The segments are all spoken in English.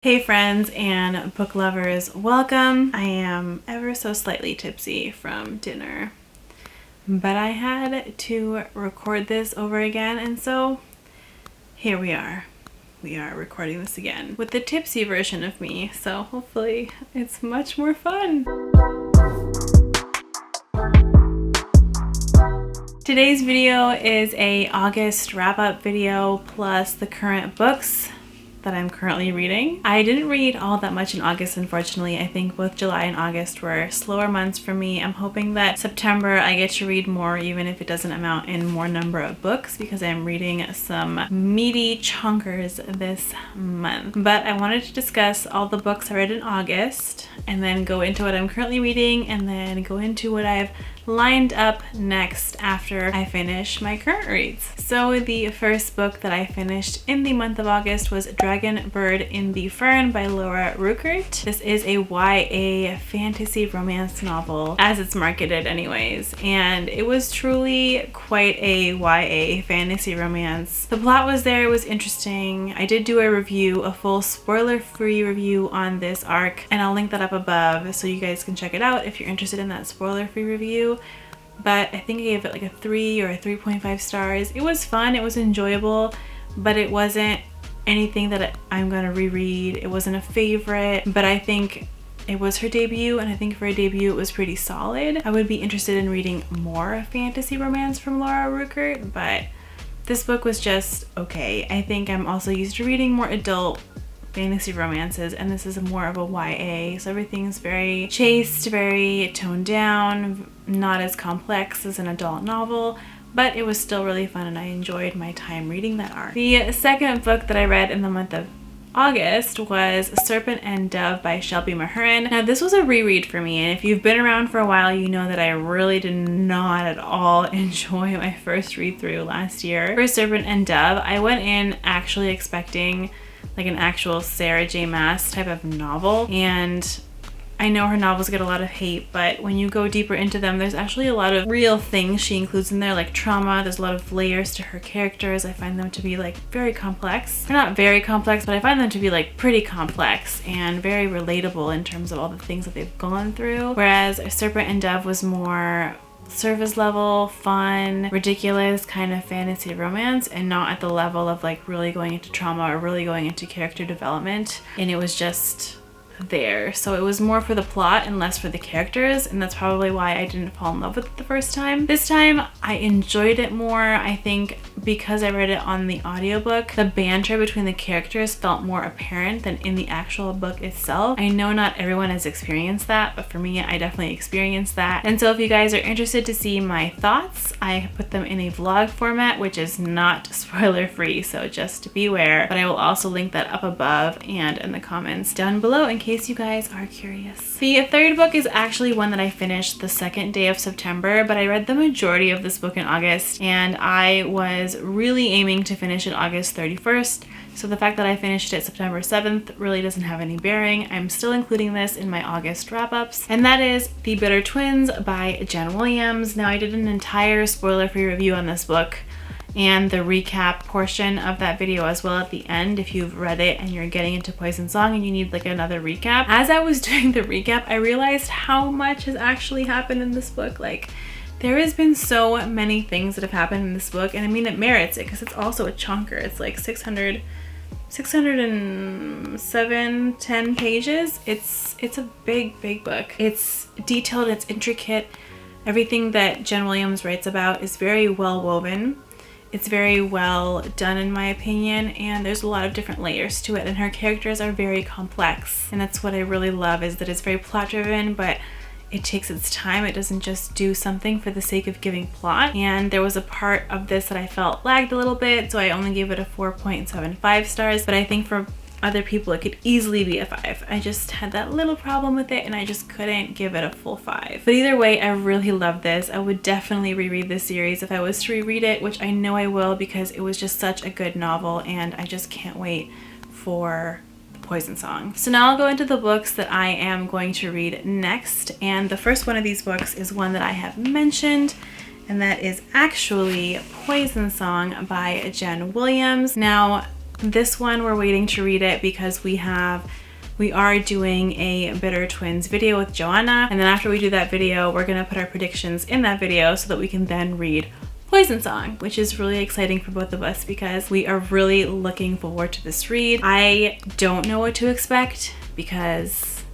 Hey friends and book lovers, welcome. I am ever so slightly tipsy from dinner, but I had to record this over again, and so here we are. We are recording this again with the tipsy version of me, so hopefully it's much more fun. Today's video is a August wrap-up video plus the current books that I'm currently reading. I didn't read all that much in August, unfortunately. I think both July and August were slower months for me. I'm hoping that September I get to read more, even if it doesn't amount in more number of books, because I'm reading some meaty chunkers this month. But I wanted to discuss all the books I read in August and then go into what I'm currently reading and then go into what I've lined up next after I finish my current reads. So the first book that I finished in the month of August was Dragon Bird in the Fern by Laura Ruckert. This is a YA fantasy romance novel, as it's marketed anyways, and it was truly quite a YA fantasy romance. The plot was there, it was interesting. I did do a review, a full spoiler-free review on this arc, and I'll link that up above so you guys can check it out if you're interested in that spoiler-free review. But I think I gave it like a 3 or a 3.5 stars. It was fun, it was enjoyable, but it wasn't anything that I'm gonna reread. It wasn't a favorite, but I think it was her debut, and I think for a debut it was pretty solid. I would be interested in reading more fantasy romance from Laura Ruckert, but this book was just okay. I think I'm also used to reading more adult fantasy romances, and this is more of a YA, so everything's very chaste, very toned down, not as complex as an adult novel, but it was still really fun and I enjoyed my time reading that arc. The second book that I read in the month of August was Serpent and Dove by Shelby Mahurin. Now this was a reread for me, and if you've been around for a while, you know that I really did not at all enjoy my first read through last year. For Serpent and Dove, I went in actually expecting like an actual Sarah J Maas type of novel, and I know her novels get a lot of hate, but when you go deeper into them, there's actually a lot of real things she includes in there, like trauma. There's a lot of layers to her characters. I find them to be like very complex. They're not very complex, but I find them to be like pretty complex and very relatable in terms of all the things that they've gone through. Whereas Serpent and Dove was more surface level, fun, ridiculous kind of fantasy romance, and not at the level of like really going into trauma or really going into character development. And it was just there. So it was more for the plot and less for the characters, and that's probably why I didn't fall in love with it the first time. This time I enjoyed it more. I think because I read it on the audiobook, the banter between the characters felt more apparent than in the actual book itself. I know not everyone has experienced that, but for me I definitely experienced that. And so if you guys are interested to see my thoughts, I put them in a vlog format, which is not spoiler free, so just beware. But I will also link that up above and in the comments down below in case you guys are curious. The third book is actually one that I finished the second day of September, but I read the majority of this book in August, and I was really aiming to finish it August 31st. So the fact that I finished it September 7th really doesn't have any bearing. I'm still including this in my August wrap-ups, and that is The Bitter Twins by Jen Williams. Now I did an entire spoiler-free review on this book and the recap portion of that video as well at the end if you've read it and you're getting into Poison Song and you need like another recap. As I was doing the recap, I realized how much has actually happened in this book. Like, there has been so many things that have happened in this book, and I mean it merits it because it's also a chunker. It's like 610 pages. It's a big book. It's detailed, it's intricate. Everything that Jen Williams writes about is very well woven. It's very well done in my opinion, and there's a lot of different layers to it, and her characters are very complex, and that's what I really love, is that it's very plot driven, but it takes its time. It doesn't just do something for the sake of giving plot. And there was a part of this that I felt lagged a little bit, so I only gave it a 4.75 stars, but I think for other people it could easily be a 5. I just had that little problem with it and I just couldn't give it a full 5. But either way, I really love this. I would definitely reread this series if I was to reread it, which I know I will because it was just such a good novel, and I just can't wait for Poison Song. So now I'll go into the books that I am going to read next, and the first one of these books is one that I have mentioned, and that is actually Poison Song by Jen Williams. Now, This one we're waiting to read it because we are doing a Bitter Twins video with Joanna, and then after we do that video, we're gonna put our predictions in that video so that we can then read Poison Song, which is really exciting for both of us because we are really looking forward to this read. I don't know what to expect because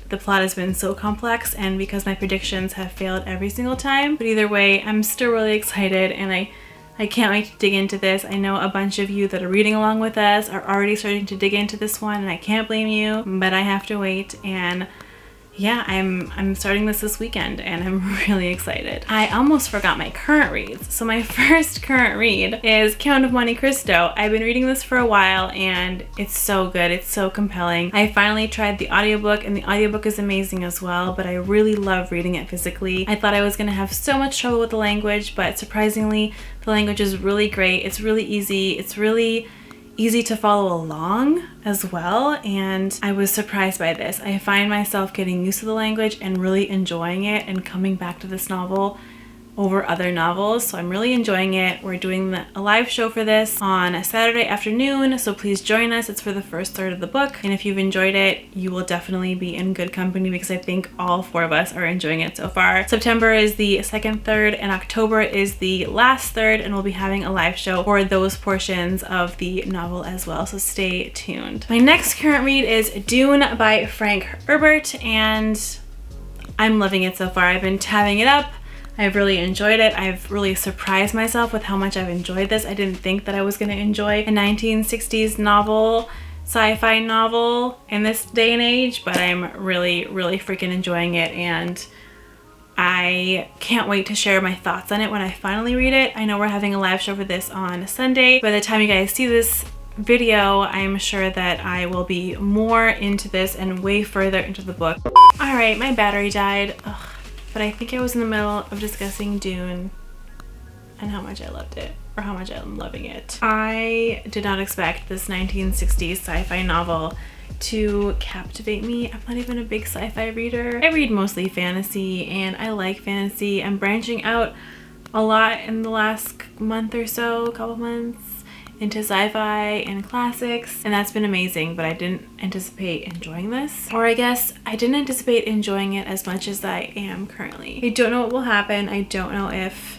the plot has been so complex and because my predictions have failed every single time, but either way, I'm still really excited and I can't wait to dig into this. I know a bunch of you that are reading along with us are already starting to dig into this one, and I can't blame you, but I have to wait. And yeah, I'm starting this weekend and I'm really excited. I almost forgot my current reads. So my first current read is Count of Monte Cristo. I've been reading this for a while and it's so good. It's so compelling. I finally tried the audiobook and the audiobook is amazing as well, but I really love reading it physically. I thought I was gonna have so much trouble with the language, but surprisingly, the language is really great. It's really easy. It's really easy to follow along as well, and I was surprised by this. I find myself getting used to the language and really enjoying it and coming back to this novel over other novels, so I'm really enjoying it. We're doing a live show for this on a Saturday afternoon, so please join us. It's for the first third of the book, and if you've enjoyed it, you will definitely be in good company because I think all four of us are enjoying it so far. September is the second third and October is the last third, and we'll be having a live show for those portions of the novel as well, so stay tuned. My next current read is Dune by Frank Herbert, and I'm loving it so far. I've been tabbing it up. I've really enjoyed it. I've really surprised myself with how much I've enjoyed this. I didn't think that I was going to enjoy a 1960s novel, sci-fi novel in this day and age, but I'm really freaking enjoying it, and I can't wait to share my thoughts on it when I finally read it. I know we're having a live show for this on Sunday. By the time you guys see this video, I'm sure that I will be more into this and way further into the book. All right, my battery died. Ugh. But I think I was in the middle of discussing Dune and how much I loved it, or how much I'm loving it. I did not expect this 1960s sci-fi novel to captivate me. I'm not even a big sci-fi reader. I read mostly fantasy and I like fantasy. I'm branching out a lot in the last month or so, couple months, into sci-fi and classics, and that's been amazing, but I didn't anticipate enjoying this. Or I guess I didn't anticipate enjoying it as much as I am currently. I don't know what will happen. I don't know if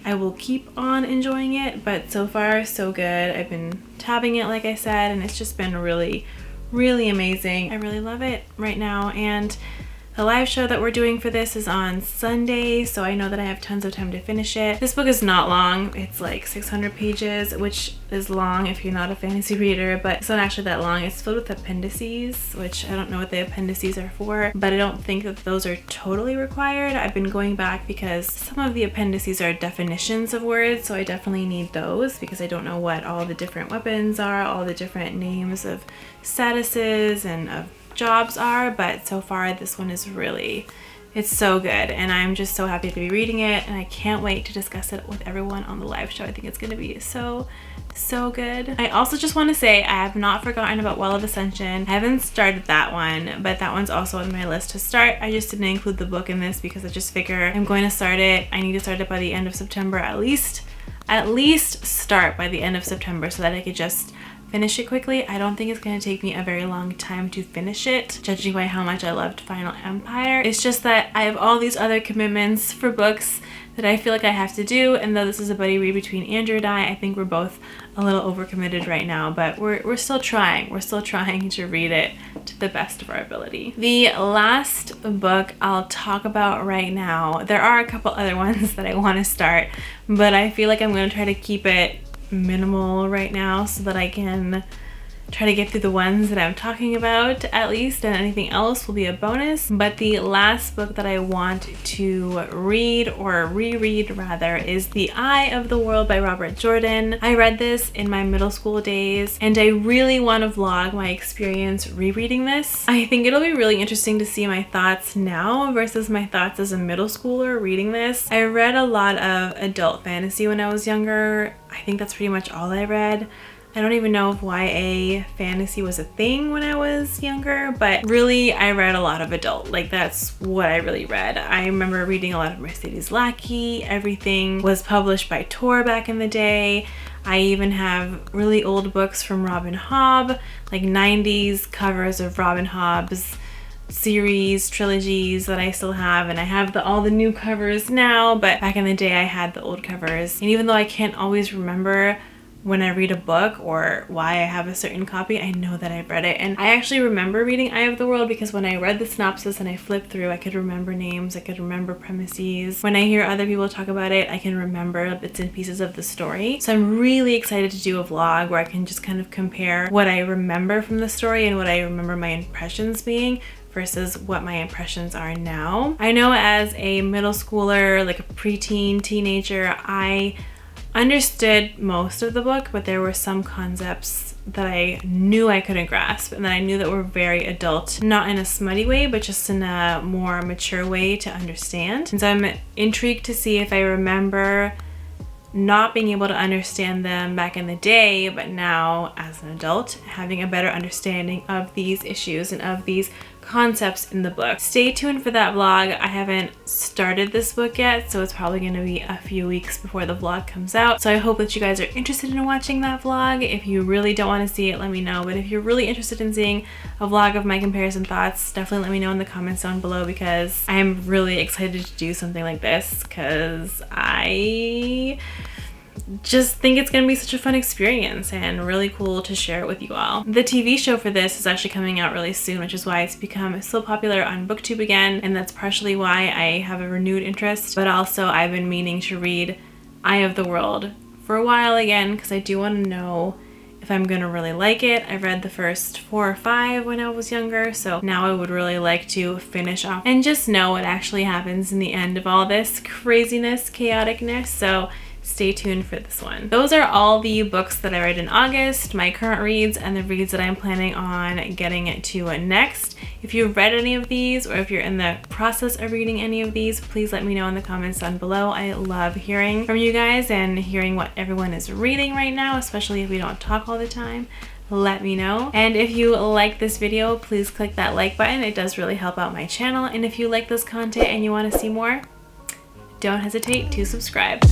I will keep on enjoying it, but so far so good. I've been tabbing it like I said, and it's just been really amazing. I really love it right now, and the live show that we're doing for this is on Sunday, so I know that I have tons of time to finish it. This book is not long. It's like 600 pages, which is long if you're not a fantasy reader, but it's not actually that long. It's filled with appendices, which I don't know what the appendices are for, but I don't think that those are totally required. I've been going back because some of the appendices are definitions of words, so I definitely need those because I don't know what all the different weapons are, all the different names of statuses and of jobs are, but so far this one is it's so good, and I'm just so happy to be reading it, and I can't wait to discuss it with everyone on the live show. I think it's going to be so good. I also just want to say I have not forgotten about Well of Ascension. I haven't started that one, but that one's also on my list to start. I just didn't include the book in this because I just figure I'm going to start it. I need to start it by the end of September, at least start by the end of September so that I could just finish it quickly. I don't think it's going to take me a very long time to finish it, judging by how much I loved Final Empire. It's just that I have all these other commitments for books that I feel like I have to do, and though this is a buddy read between Andrew and I think we're both a little overcommitted right now, but we're still trying. We're still trying to read it to the best of our ability. The last book I'll talk about right now, there are a couple other ones that I want to start, but I feel like I'm going to try to keep it minimal right now so that I can try to get through the ones that I'm talking about at least, and anything else will be a bonus. But the last book that I want to read, or reread rather, is The Eye of the World by Robert Jordan. I read this in my middle school days, and I really want to vlog my experience rereading this. I think it'll be really interesting to see my thoughts now versus my thoughts as a middle schooler reading this. I read a lot of adult fantasy when I was younger. I think that's pretty much all I read. I don't even know if YA fantasy was a thing when I was younger, but really I read a lot of adult. Like, that's what I really read. I remember reading a lot of Mercedes Lackey. Everything was published by Tor back in the day. I even have really old books from Robin Hobb, like 90s covers of Robin Hobb's series, trilogies that I still have, and I have all the new covers now, but back in the day I had the old covers. And even though I can't always remember when I read a book or why I have a certain copy, I know that I've read it. And I actually remember reading Eye of the World because when I read the synopsis and I flipped through, I could remember names, I could remember premises. When I hear other people talk about it, I can remember bits and pieces of the story. So I'm really excited to do a vlog where I can just kind of compare what I remember from the story and what I remember my impressions being versus what my impressions are now. I know as a middle schooler, like a preteen, teenager, I understood most of the book, but there were some concepts that I knew I couldn't grasp and that I knew that were very adult, not in a smutty way, but just in a more mature way to understand. And so I'm intrigued to see if I remember not being able to understand them back in the day, but now as an adult, having a better understanding of these issues and of these concepts in the book. Stay tuned for that vlog. I haven't started this book yet, so it's probably going to be a few weeks before the vlog comes out. So I hope that you guys are interested in watching that vlog. If you really don't want to see it, let me know. But if you're really interested in seeing a vlog of my comparison thoughts, definitely let me know in the comments down below, because I am really excited to do something like this because I just think it's gonna be such a fun experience and really cool to share it with you all. The TV show for this is actually coming out really soon, which is why it's become so popular on BookTube again, and that's partially why I have a renewed interest, but also I've been meaning to read Eye of the World for a while again because I do want to know if I'm gonna really like it. I read the first 4 or 5 when I was younger, so now I would really like to finish off and just know what actually happens in the end of all this craziness, chaoticness. So stay tuned for this one. Those are all the books that I read in August, my current reads, and the reads that I'm planning on getting to next. If you've read any of these, or if you're in the process of reading any of these, please let me know in the comments down below. I love hearing from you guys and hearing what everyone is reading right now, especially if we don't talk all the time. Let me know. And if you like this video, please click that like button. It does really help out my channel. And if you like this content and you want to see more, don't hesitate to subscribe.